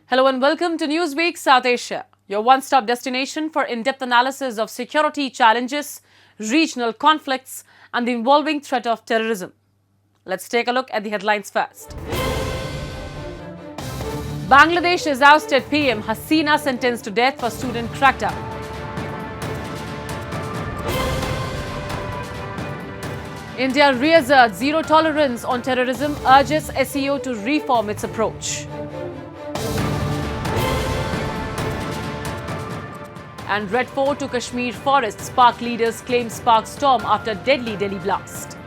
Hello and welcome to Newsweek South Asia, your one-stop destination for in-depth analysis of security challenges, regional conflicts and the evolving threat of terrorism. Let's take a look at the headlines first. Bangladesh has ousted PM Hasina sentenced to death for student crackdown. India reasserts zero tolerance on terrorism, urges SEO to reform its approach. And Red Fort to Kashmir forests, Pak leaders claim spark storm after deadly Delhi blast.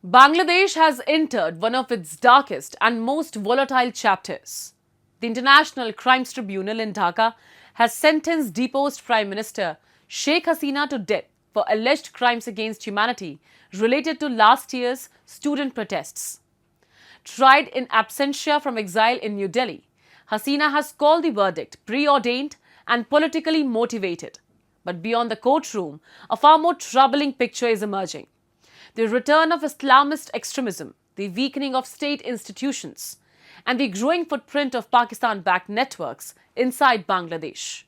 Bangladesh has entered one of its darkest and most volatile chapters. The International Crimes Tribunal in Dhaka has sentenced deposed Prime Minister Sheikh Hasina to death for alleged crimes against humanity related to last year's student protests. Tried in absentia from exile in New Delhi, Hasina has called the verdict preordained and politically motivated. But beyond the courtroom, a far more troubling picture is emerging. The return of Islamist extremism, the weakening of state institutions, and the growing footprint of Pakistan-backed networks inside Bangladesh.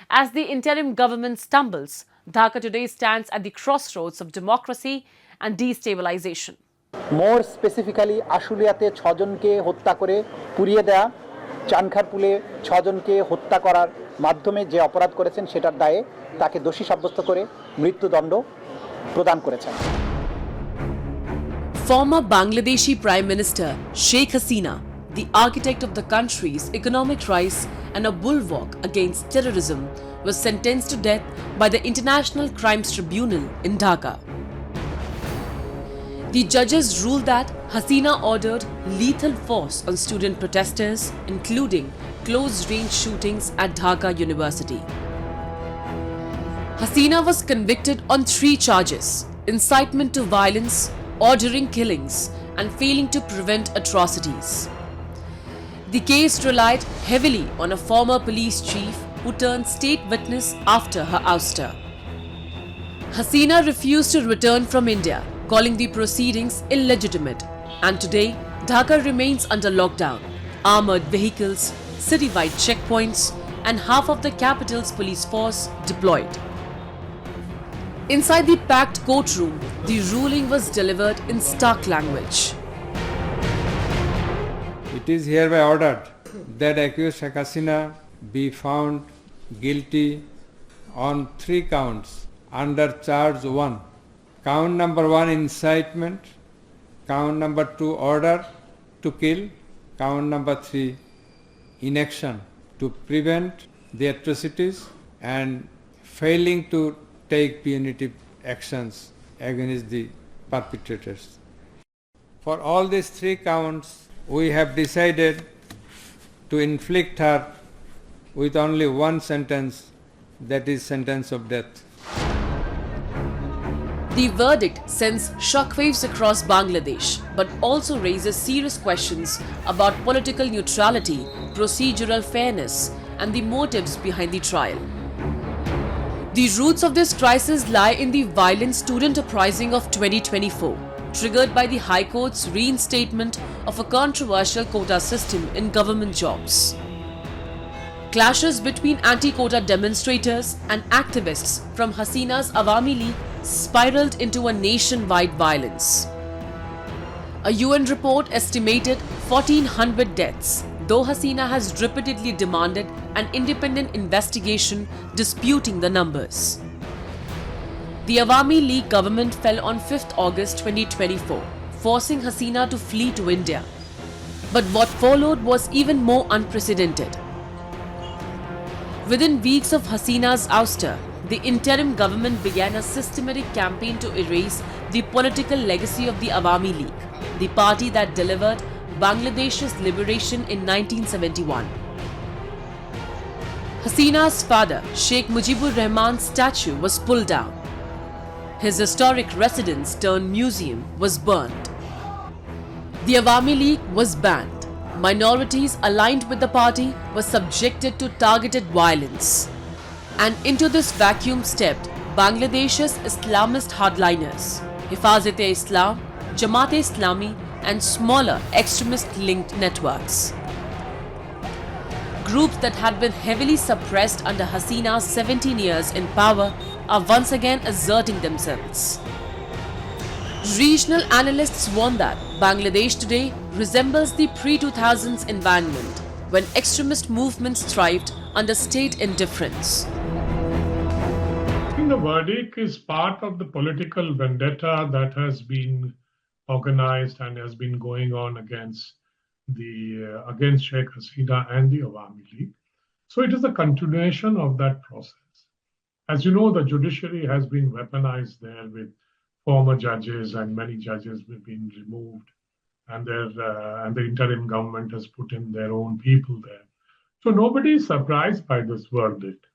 As the interim government stumbles, Dhaka today stands at the crossroads of democracy and destabilization. More specifically, Ashuliate 6 জনকে হত্যা করে পুড়িয়ে দেয়া চানখারপুলে 6 জনকে হত্যা করার মাধ্যমে যে অপরাধ করেছেন সেটার দায়ে তাকে দোষী সাব্যস্ত করে মৃত্যুদণ্ড প্রদান করেছেন। Former Bangladeshi Prime Minister Sheikh Hasina, the architect of the country's economic rise and a bulwark against terrorism, was sentenced to death by the International Crimes Tribunal in Dhaka. The judges ruled that Hasina ordered lethal force on student protesters, including close-range shootings at Dhaka University. Hasina was convicted on 3 charges: incitement to violence, ordering killings, and failing to prevent atrocities. The case relied heavily on a former police chief who turned state witness after her ouster. Hasina refused to return from India, calling the proceedings illegitimate, and today Dhaka remains under lockdown. Armoured vehicles, city-wide checkpoints, and half of the capital's police force deployed. Inside the packed courtroom, the ruling was delivered in stark language. It is hereby ordered that accused Sheikh Hasina be found guilty on 3 counts under charge 1. Count number 1, incitement. Count number 2, order to kill. Count number 3, inaction to prevent the atrocities and failing to take punitive actions against the perpetrators. For all these 3 counts, we have decided to inflict her with only one sentence, that is sentence of death. The verdict sends shockwaves across Bangladesh, but also raises serious questions about political neutrality, procedural fairness, and the motives behind the trial. The roots of this crisis lie in the violent student uprising of 2024, triggered by the High Court's reinstatement of a controversial quota system in government jobs. Clashes between anti-quota demonstrators and activists from Hasina's Awami League spiraled into a nationwide violence. A UN report estimated 1,400 deaths, though Hasina has repeatedly demanded an independent investigation disputing the numbers. The Awami League government fell on 5th August 2024, forcing Hasina to flee to India. But what followed was even more unprecedented. Within weeks of Hasina's ouster, the interim government began a systematic campaign to erase the political legacy of the Awami League, the party that delivered Bangladesh's liberation in 1971. Hasina's father, Sheikh Mujibur Rahman's statue was pulled down. His historic residence turned museum was burned. The Awami League was banned. Minorities aligned with the party were subjected to targeted violence. And into this vacuum stepped Bangladesh's Islamist hardliners, Hifazat-e-Islam, Jamaat-e-Islami and smaller extremist-linked networks. Groups that had been heavily suppressed under Hasina's 17 years in power are once again asserting themselves. Regional analysts warn that Bangladesh today resembles the pre-2000s environment when extremist movements thrived under state indifference. I think the verdict is part of the political vendetta that has been organized and has been going on against Sheikh Hasina and the Awami League. So it is a continuation of that process. As you know, the judiciary has been weaponized there with former judges, and many judges have been removed, and the interim government has put in their own people there. So nobody is surprised by this verdict.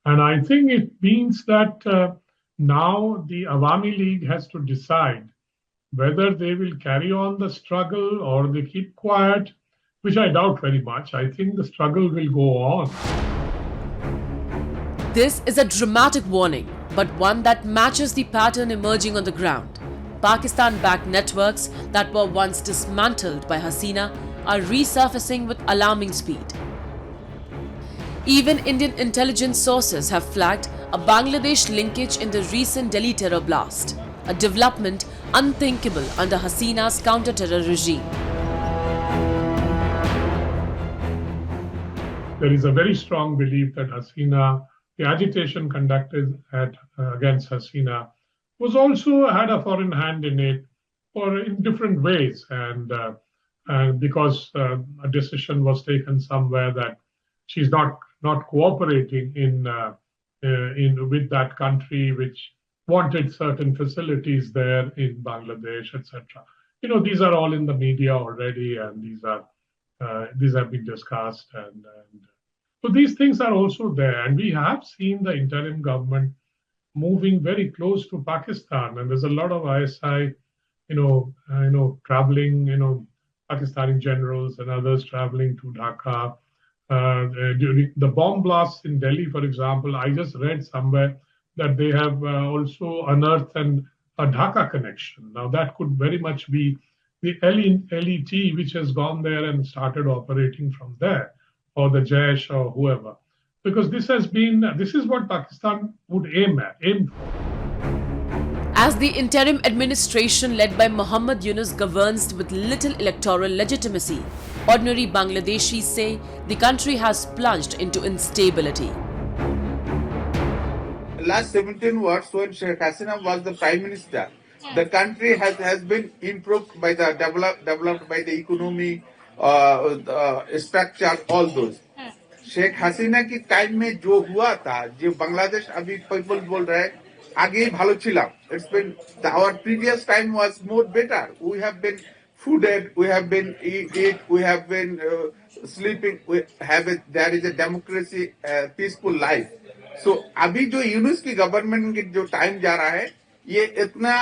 And I think it means that now the Awami League has to decide whether they will carry on the struggle or they keep quiet, which I doubt very much. I think the struggle will go on. This is a dramatic warning, but one that matches the pattern emerging on the ground. Pakistan-backed networks that were once dismantled by Hasina are resurfacing with alarming speed. Even Indian intelligence sources have flagged a Bangladesh linkage in the recent Delhi terror blast, a development unthinkable under Hasina's counter-terror regime. There is a very strong belief that the agitation conducted against Hasina was also had a foreign hand in it, or in different ways, and because a decision was taken somewhere that she's not cooperating with that country, which wanted certain facilities there in Bangladesh, etc. You know, these are all in the media already, and these have been discussed, and so these things are also there. And we have seen the interim government moving very close to Pakistan, and there's a lot of ISI, traveling, Pakistani generals and others traveling to Dhaka. During the bomb blasts in Delhi, for example, I just read somewhere that they have also unearthed a Dhaka connection. Now that could very much be the LET, which has gone there and started operating from there, or the Jaish or whoever. Because this is what Pakistan would aim for. As the interim administration led by Muhammad Yunus governs with little electoral legitimacy, ordinary Bangladeshis say the country has plunged into instability. Last 17 years, when Sheikh Hasina was the Prime Minister, the country has been improved by the developed by the economy, structure, all those. Sheikh Hasina की time में जो हुआ था, जो बांग्लादेश अभी people बोल रहे हैं आगे भालो छिलाम. It's been our previous time was more better. We have been fooded, we have been eat, we have been sleeping. There is a democracy, peaceful life. So अभी जो यूनुस की गवर्नमेंट की जो टाइम जा रहा है, ये इतना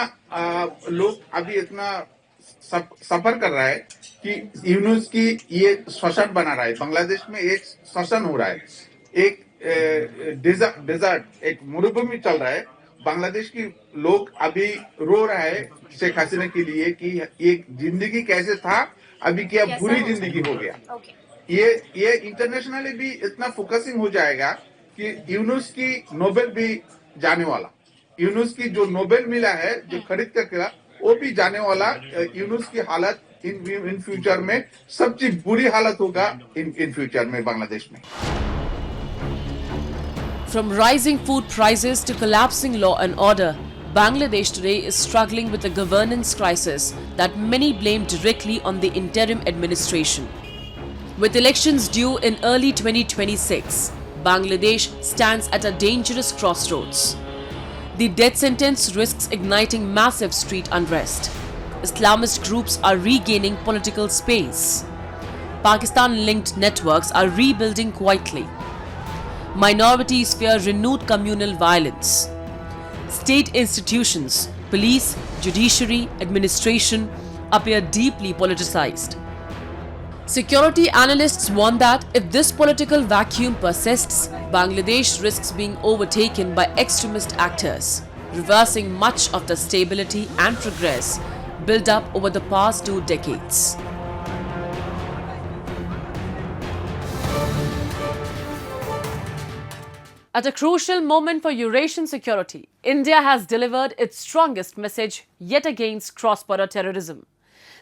लोग अभी इतना सफर कर रहा है कि यूनुस की ये शोषण बना रहा है. बांग्लादेश में एक शोषण हो रहा है, एक डेजर्ट, एक मरुभूमि चल रहा है. बांग्लादेश की लोग अभी रो रहा है शेख हसीना के लिए कि एक जिंदगी कैसे था, अभी क्या बुरी जिंदगी हो गया. ये इंटरनेशनली भी इतना फोकसिंग हो जाएगा कि यूनुस की नोबेल भी जाने वाला. यूनुस की जो नोबेल मिला है, जो खरीद करके वो भी जाने वाला. यूनुस की हालत इन फ्यूचर में सबसे बुरी हालत होगा इन फ्यूचर में बांग्लादेश में. From rising food prices to collapsing law and order, Bangladesh today is struggling with a governance crisis that many blame directly on the interim administration. With elections due in early 2026, Bangladesh stands at a dangerous crossroads. The death sentence risks igniting massive street unrest. Islamist groups are regaining political space. Pakistan-linked networks are rebuilding quietly. Minorities fear renewed communal violence. State institutions, police, judiciary, administration appear deeply politicized. Security analysts warn that if this political vacuum persists, Bangladesh risks being overtaken by extremist actors, reversing much of the stability and progress built up over the past 2 decades. At a crucial moment for Eurasian security, India has delivered its strongest message yet against cross-border terrorism.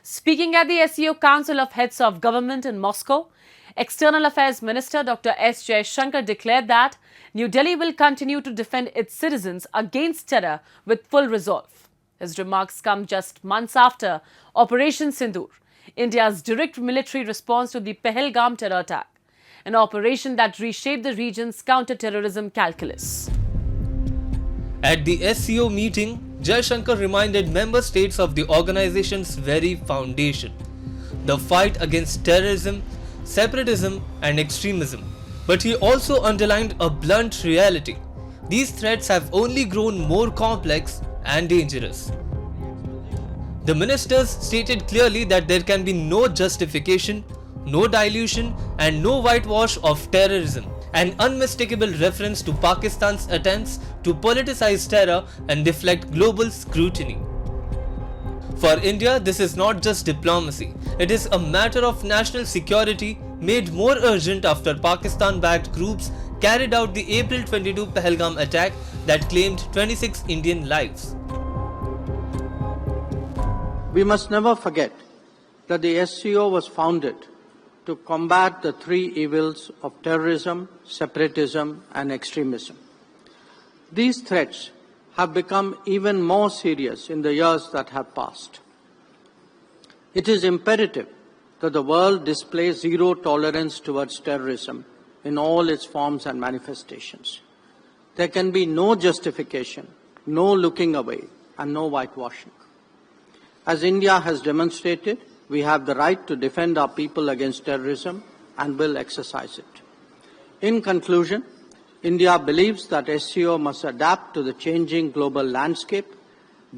Speaking at the SCO Council of Heads of Government in Moscow, External Affairs Minister Dr. S. Jaishankar declared that New Delhi will continue to defend its citizens against terror with full resolve. His remarks come just months after Operation Sinindhur, India's direct military response to the Pahalgam terror attack, an operation that reshaped the region's counter-terrorism calculus. At the SCO meeting, Jaishankar reminded member states of the organization's very foundation, the fight against terrorism, separatism and extremism. But he also underlined a blunt reality. These threats have only grown more complex and dangerous. The ministers stated clearly that there can be no justification, no dilution and no whitewash of terrorism, an unmistakable reference to Pakistan's attempts to politicize terror and deflect global scrutiny. For India, this is not just diplomacy, it is a matter of national security made more urgent after Pakistan-backed groups carried out the April 22 Pahalgam attack that claimed 26 Indian lives. We must never forget that the SCO was founded to combat the 3 evils of terrorism, separatism and extremism. These threats have become even more serious in the years that have passed. It is imperative that the world display zero tolerance towards terrorism in all its forms and manifestations. There can be no justification, no looking away and no whitewashing. As India has demonstrated, we have the right to defend our people against terrorism and will exercise it. In conclusion, India believes that SCO must adapt to the changing global landscape,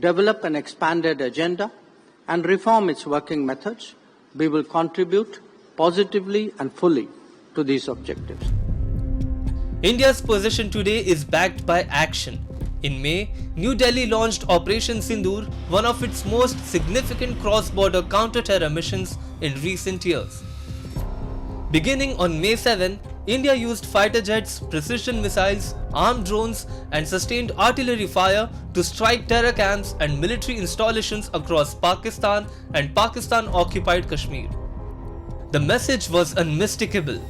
develop an expanded agenda, and reform its working methods. We will contribute positively and fully to these objectives. India's position today is backed by action. In May, New Delhi launched Operation Sinindhur, one of its most significant cross-border counter-terror missions in recent years. Beginning on May 7, India used fighter jets, precision missiles, armed drones and sustained artillery fire to strike terror camps and military installations across Pakistan and Pakistan-occupied Kashmir. The message was unmistakable.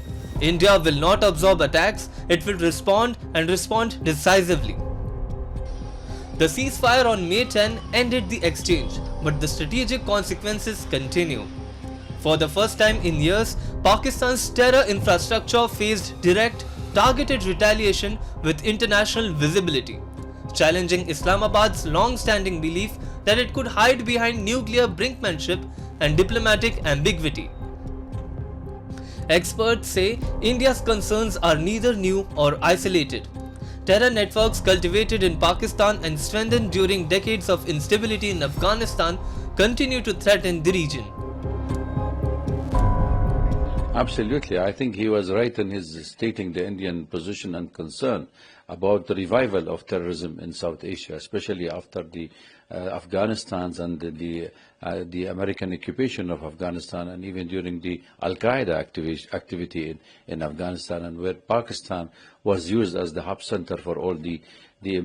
India will not absorb attacks, it will respond and respond decisively. The ceasefire on May 10 ended the exchange, but the strategic consequences continue. For the first time in years, Pakistan's terror infrastructure faced direct, targeted retaliation with international visibility, challenging Islamabad's long-standing belief that it could hide behind nuclear brinkmanship and diplomatic ambiguity. Experts say India's concerns are neither new or isolated. Terror networks cultivated in Pakistan and strengthened during decades of instability in Afghanistan continue to threaten the region. Absolutely. I think he was right in his stating the Indian position and concern about the revival of terrorism in South Asia, especially after the Afghanistan's and the American occupation of Afghanistan, and even during the Al-Qaeda activity in Afghanistan, and where Pakistan was used as the hub center for all the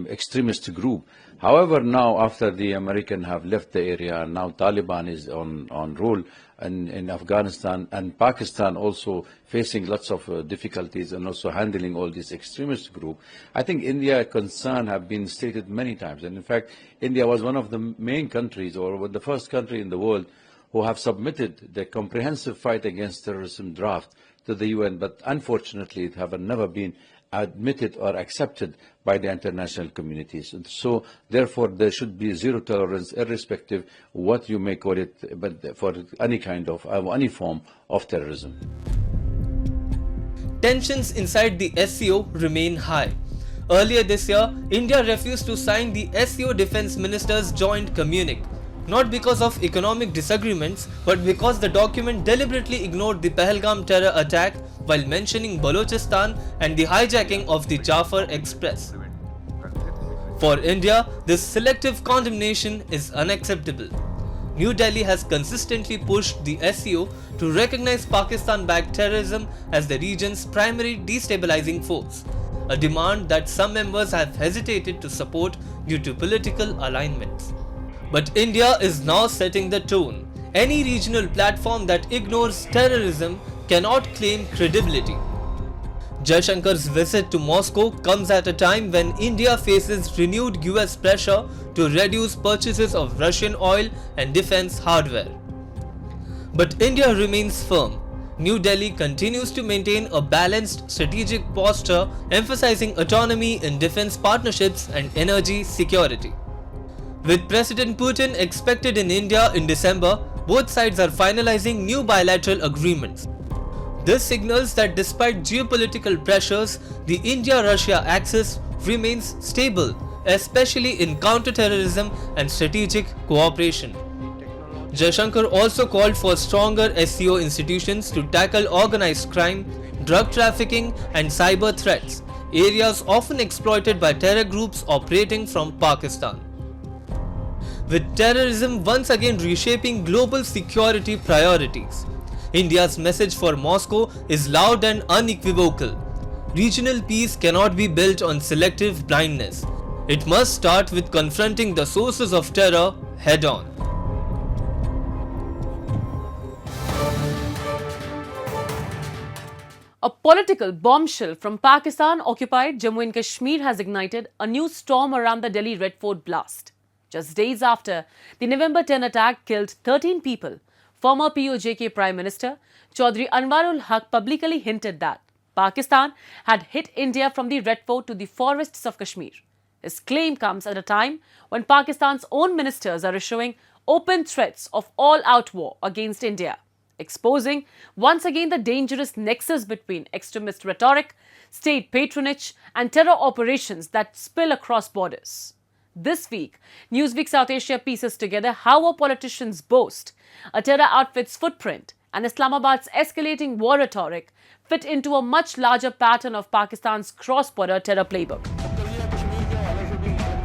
extremist group. However, now after the Americans have left the area, and now Taliban is on rule in Afghanistan, and Pakistan also facing lots of difficulties and also handling all this extremist group, I think India's concern have been stated many times. And in fact, India was one of the main countries, or the first country in the world, who have submitted the comprehensive fight against terrorism draft to the UN, but unfortunately it have never been admitted or accepted by the international communities. So therefore there should be zero tolerance, irrespective what you may call it, but for any kind of any form of terrorism. Tensions inside the SCO remain high. Earlier this year, India refused to sign the SCO Defence Ministers' joint communique, not because of economic disagreements, but because the document deliberately ignored the Pahalgam terror attack while mentioning Balochistan and the hijacking of the Jafar Express. For India, this selective condemnation is unacceptable. New Delhi has consistently pushed the SCO to recognize Pakistan-backed terrorism as the region's primary destabilizing force, a demand that some members have hesitated to support due to political alignments. But India is now setting the tone. Any regional platform that ignores terrorism cannot claim credibility. Jaishankar's visit to Moscow comes at a time when India faces renewed US pressure to reduce purchases of Russian oil and defense hardware. But India remains firm. New Delhi continues to maintain a balanced strategic posture, emphasizing autonomy in defense partnerships and energy security. With President Putin expected in India in December, both sides are finalizing new bilateral agreements. This signals that despite geopolitical pressures, the India-Russia axis remains stable, especially in counter-terrorism and strategic cooperation. Jaishankar also called for stronger SCO institutions to tackle organized crime, drug trafficking and cyber threats, areas often exploited by terror groups operating from Pakistan. With terrorism once again reshaping global security priorities, India's message for Moscow is loud and unequivocal. Regional peace cannot be built on selective blindness. It must start with confronting the sources of terror head-on. A political bombshell from Pakistan-occupied Jammu and Kashmir has ignited a new storm around the Delhi Red Fort blast. Just days after the November 10 attack killed 13 people, former POJK Prime Minister Chaudhry Anwarul Haq publicly hinted that Pakistan had hit India from the Red Fort to the forests of Kashmir. His claim comes at a time when Pakistan's own ministers are issuing open threats of all-out war against India, exposing once again the dangerous nexus between extremist rhetoric, state patronage and terror operations that spill across borders. This week, Newsweek South Asia pieces together how our politicians boast a terror outfit's footprint and Islamabad's escalating war rhetoric fit into a much larger pattern of Pakistan's cross-border terror playbook.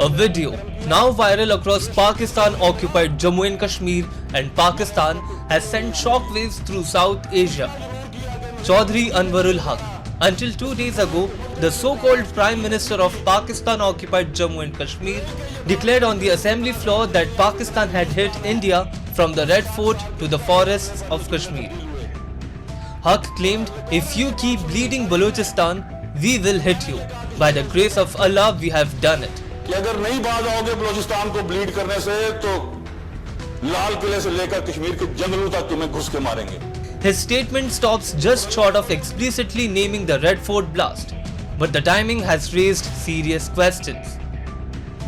A video now viral across Pakistan-occupied Jammu and Kashmir and Pakistan has sent shockwaves through South Asia. Chaudhry Anwarul Haq. Until 2 days ago, the so-called Prime Minister of Pakistan-occupied Jammu and Kashmir declared on the assembly floor that Pakistan had hit India from the Red Fort to the forests of Kashmir. Haq claimed, "If you keep bleeding Balochistan, we will hit you. By the grace of Allah, we have done it." कि अगर नहीं बाज आओगे बलोचिस्तान को bleed करने से तो लाल किले से लेकर कश्मीर के जंगलों तक तुम्हें घुस के मारेंगे. His statement stops just short of explicitly naming the Red Fort blast, but the timing has raised serious questions.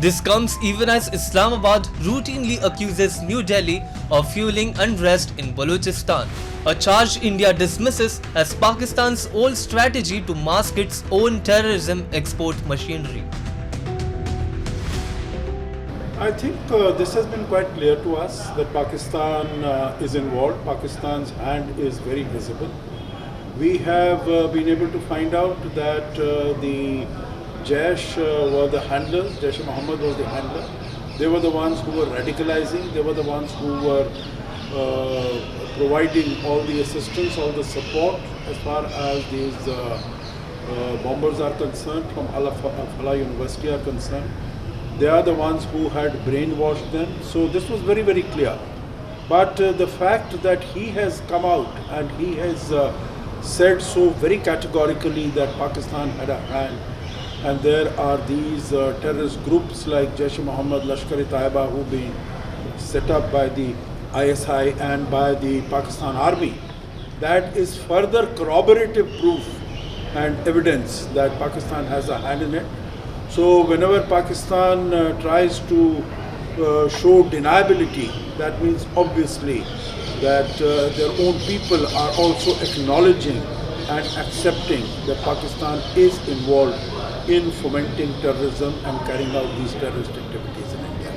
This comes even as Islamabad routinely accuses New Delhi of fueling unrest in Balochistan, a charge India dismisses as Pakistan's old strategy to mask its own terrorism export machinery. I think this has been quite clear to us that Pakistan is involved. Pakistan's hand is very visible. We have been able to find out that the Jaish were the handlers, Jaish-e-Mohammed was the handler. They were the ones who were radicalizing, they were the ones who were providing all the assistance, all the support as far as these bombers are concerned, from Al-Falah University are concerned. They are the ones who had brainwashed them. So this was very, very clear. But the fact that he has come out and he has said so very categorically that Pakistan had a hand, and there are these terrorist groups like Jaish-e-Mohammed, Lashkar-e-Taiba, who've been set up by the ISI and by the Pakistan Army, that is further corroborative proof and evidence that Pakistan has a hand in it. So whenever Pakistan tries to show deniability, that means obviously that their own people are also acknowledging and accepting that Pakistan is involved in fomenting terrorism and carrying out these terrorist activities in India.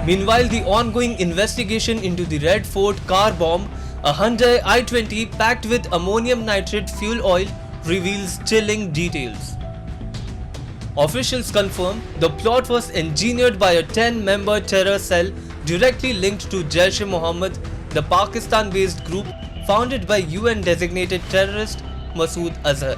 Meanwhile, the ongoing investigation into the Red Fort car bomb, a Hyundai i20 packed with ammonium nitrate fuel oil, reveals chilling details. Officials confirm the plot was engineered by a 10-member terror cell directly linked to Jaish-e-Mohammed, the Pakistan-based group founded by UN-designated terrorist Masood Azhar.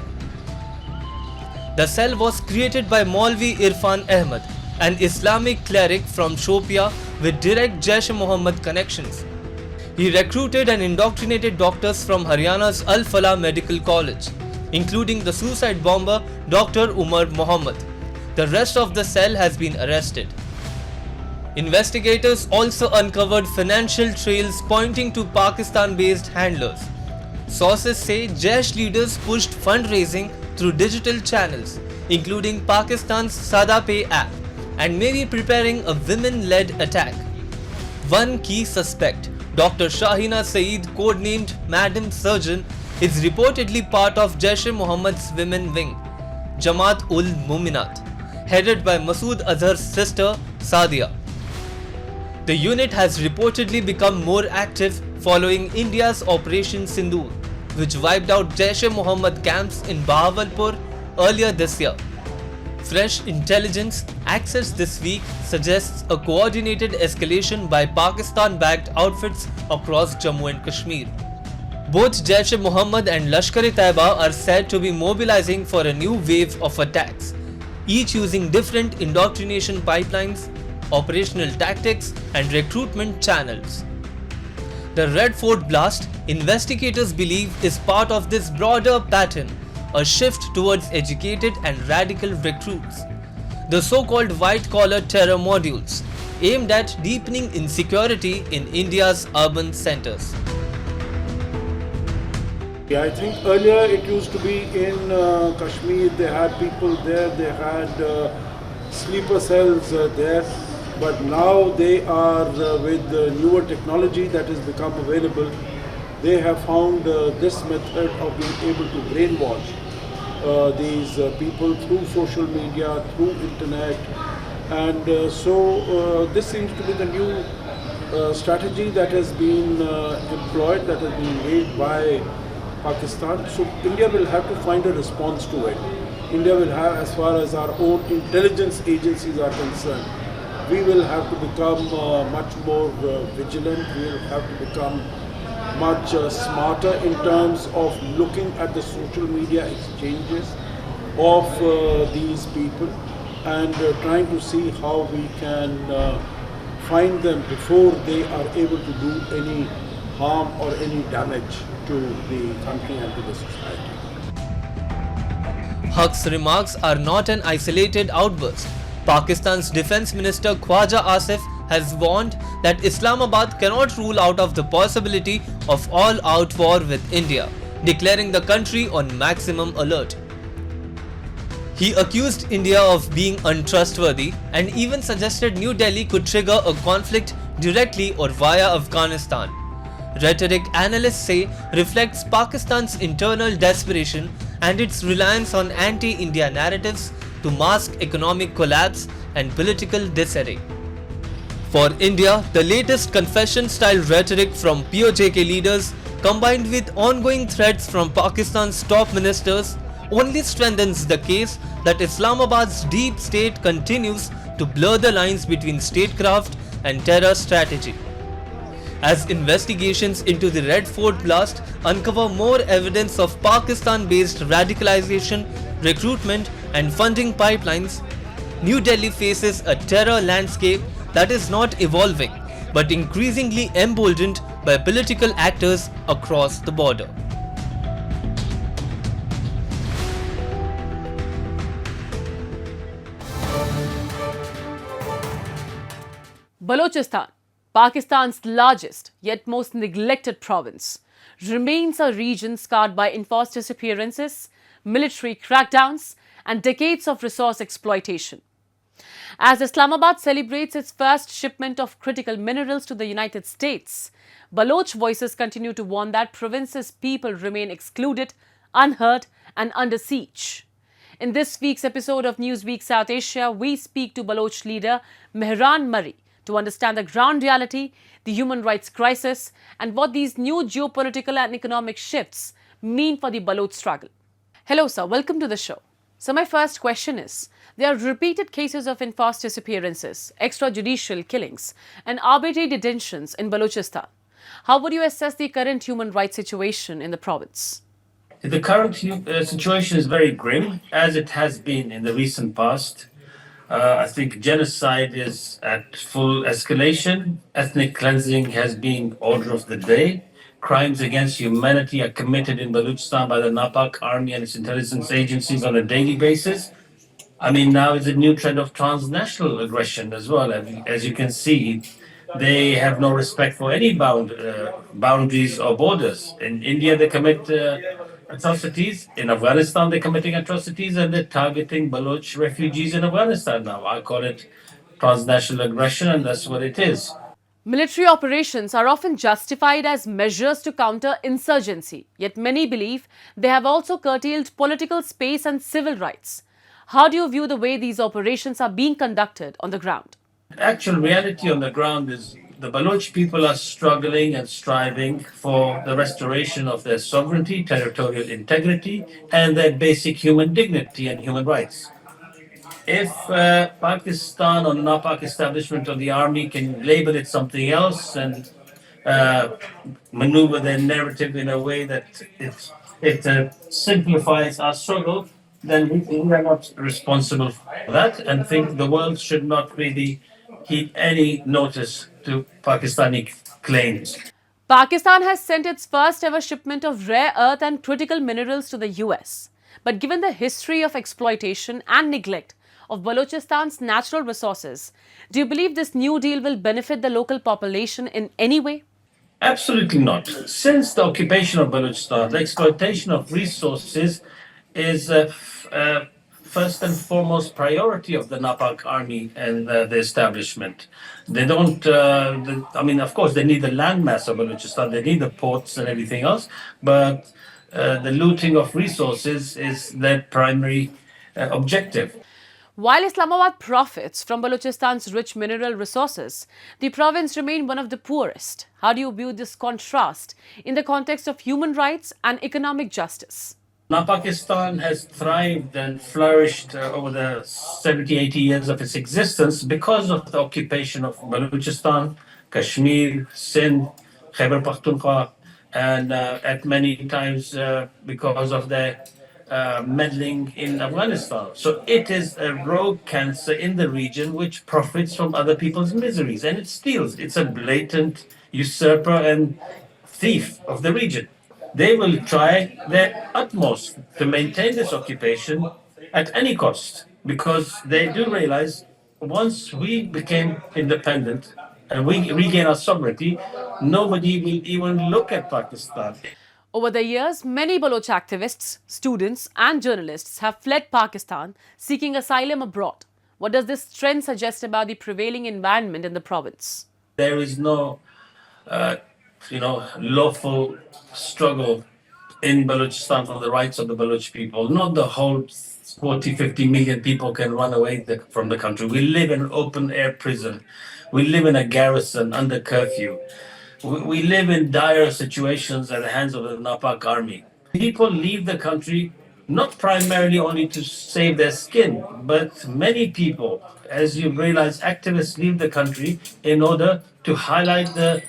The cell was created by Maulvi Irfan Ahmed, an Islamic cleric from Shopia with direct Jaish-e-Mohammed connections. He recruited and indoctrinated doctors from Haryana's Al Falah Medical College, including the suicide bomber Dr. Umar Mohammed. The rest of the cell has been arrested. Investigators also uncovered financial trails pointing to Pakistan-based handlers. Sources say Jaish leaders pushed fundraising through digital channels, including Pakistan's SadaPay app, and may be preparing a women-led attack. One key suspect, Dr. Shahina Saeed, codenamed Madam Surgeon, is reportedly part of Jaish-e-Mohammed's women wing, Jamaat-ul-Muminat, headed by Masood Azhar's sister Sadia. The unit has reportedly become more active following India's Operation Sinindhur, which wiped out Jaish-e-Mohammed camps in Bahawalpur earlier this year. Fresh intelligence accessed this week suggests a coordinated escalation by Pakistan-backed outfits across Jammu and Kashmir. Both Jaish-e-Mohammed and Lashkar-e-Taiba are said to be mobilizing for a new wave of attacks, each using different indoctrination pipelines, operational tactics, and recruitment channels. The Red Fort blast, investigators believe, is part of this broader pattern, a shift towards educated and radical recruits. The so-called white-collar terror modules, aimed at deepening insecurity in India's urban centers. Yeah, I think earlier it used to be in Kashmir, they had people there, they had sleeper cells there, but now they are with the newer technology that has become available, they have found this method of being able to brainwash these people through social media, through internet, and so this seems to be the new strategy that has been employed, that has been made by Pakistan. So India will have to find a response to it. India will have, as far as our own intelligence agencies are concerned, we will have to become much more vigilant, we will have to become much smarter in terms of looking at the social media exchanges of these people and trying to see how we can find them before they are able to do any harm or any damage to the country and to the society. Haq's remarks are not an isolated outburst. Pakistan's Defence Minister Khwaja Asif has warned that Islamabad cannot rule out of the possibility of all-out war with India, declaring the country on maximum alert. He accused India of being untrustworthy and even suggested New Delhi could trigger a conflict directly or via Afghanistan. Rhetoric analysts say reflects Pakistan's internal desperation and its reliance on anti-India narratives to mask economic collapse and political disarray. For India, the latest confession-style rhetoric from POJK leaders combined with ongoing threats from Pakistan's top ministers only strengthens the case that Islamabad's deep state continues to blur the lines between statecraft and terror strategy. As investigations into the Red Fort blast uncover more evidence of Pakistan-based radicalization, recruitment and funding pipelines, New Delhi faces a terror landscape that is not evolving but increasingly emboldened by political actors across the border. Balochistan, Pakistan's largest yet most neglected province, remains a region scarred by enforced disappearances, military crackdowns, and decades of resource exploitation. As Islamabad celebrates its first shipment of critical minerals to the United States, Baloch voices continue to warn that province's people remain excluded, unheard, and under siege. In this week's episode of Newsweek South Asia, we speak to Baloch leader Mehran Murray to understand the ground reality, the human rights crisis, and what these new geopolitical and economic shifts mean for the Baloch struggle. Hello, sir. Welcome to the show. So my first question is, there are repeated cases of enforced disappearances, extrajudicial killings and arbitrary detentions in Balochistan. How would you assess the current human rights situation in the province? The current situation is very grim, as it has been in the recent past. I think genocide is at full escalation. Ethnic cleansing has been order of the day. Crimes against humanity are committed in Balochistan by the NAPAK army and its intelligence agencies on a daily basis. I mean, now is a new trend of transnational aggression as well. As you can see, they have no respect for any boundaries or borders. In India, they commit atrocities. In Afghanistan, they're committing atrocities, and they're targeting Baloch refugees in Afghanistan now. I call it transnational aggression, and that's what it is. Military operations are often justified as measures to counter insurgency, yet many believe they have also curtailed political space and civil rights. How do you view the way these operations are being conducted on the ground? Actual reality on the ground is the Baloch people are struggling and striving for the restoration of their sovereignty, territorial integrity, and their basic human dignity and human rights. If Pakistan or NAPAK establishment of the army can label it something else and maneuver their narrative in a way that it simplifies our struggle, then we are not responsible for that, and think the world should not really heed any notice to Pakistani claims. Pakistan has sent its first ever shipment of rare earth and critical minerals to the US. But given the history of exploitation and neglect of Balochistan's natural resources, do you believe this new deal will benefit the local population in any way? Absolutely not. Since the occupation of Balochistan, the exploitation of resources is first and foremost priority of the NAPAK army and the establishment. They don't, of course, they need the landmass of Balochistan, they need the ports and everything else, but the looting of resources is their primary objective. While Islamabad profits from Balochistan's rich mineral resources, the province remained one of the poorest. How do you view this contrast in the context of human rights and economic justice? Now, Pakistan has thrived and flourished over the 70, 80 years of its existence because of the occupation of Balochistan, Kashmir, Sindh, Khyber Pakhtunkhwa, and at many times because of their meddling in Afghanistan. So it is a rogue cancer in the region which profits from other people's miseries, and it steals. It's a blatant usurper and thief of the region. They will try their utmost to maintain this occupation at any cost, because they do realize once we became independent and we regain our sovereignty, nobody will even look at Pakistan. Over the years, many Baloch activists, students and journalists have fled Pakistan seeking asylum abroad. What does this trend suggest about the prevailing environment in the province? There is no lawful struggle in Balochistan for the rights of the Baloch people. Not the whole 40, 50 million people can run away from the country. We live in an open air prison. We live in a garrison under curfew. We live in dire situations at the hands of the NAPAK army. People leave the country not primarily only to save their skin, but many people, as you realize, activists leave the country in order to highlight the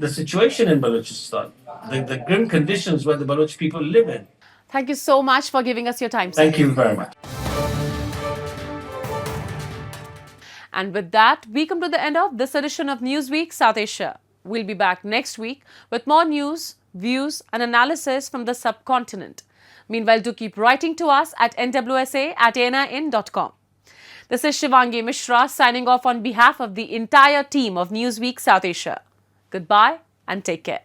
situation in Balochistan, the grim conditions where the Baloch people live in. Thank you so much for giving us your time, sir. Thank you very much. And with that, we come to the end of this edition of Newsweek South Asia. We'll be back next week with more news, views and analysis from the subcontinent. Meanwhile, do keep writing to us at nwsa@anin.com. This is Shivangi Mishra signing off on behalf of the entire team of Newsweek South Asia. Goodbye and take care.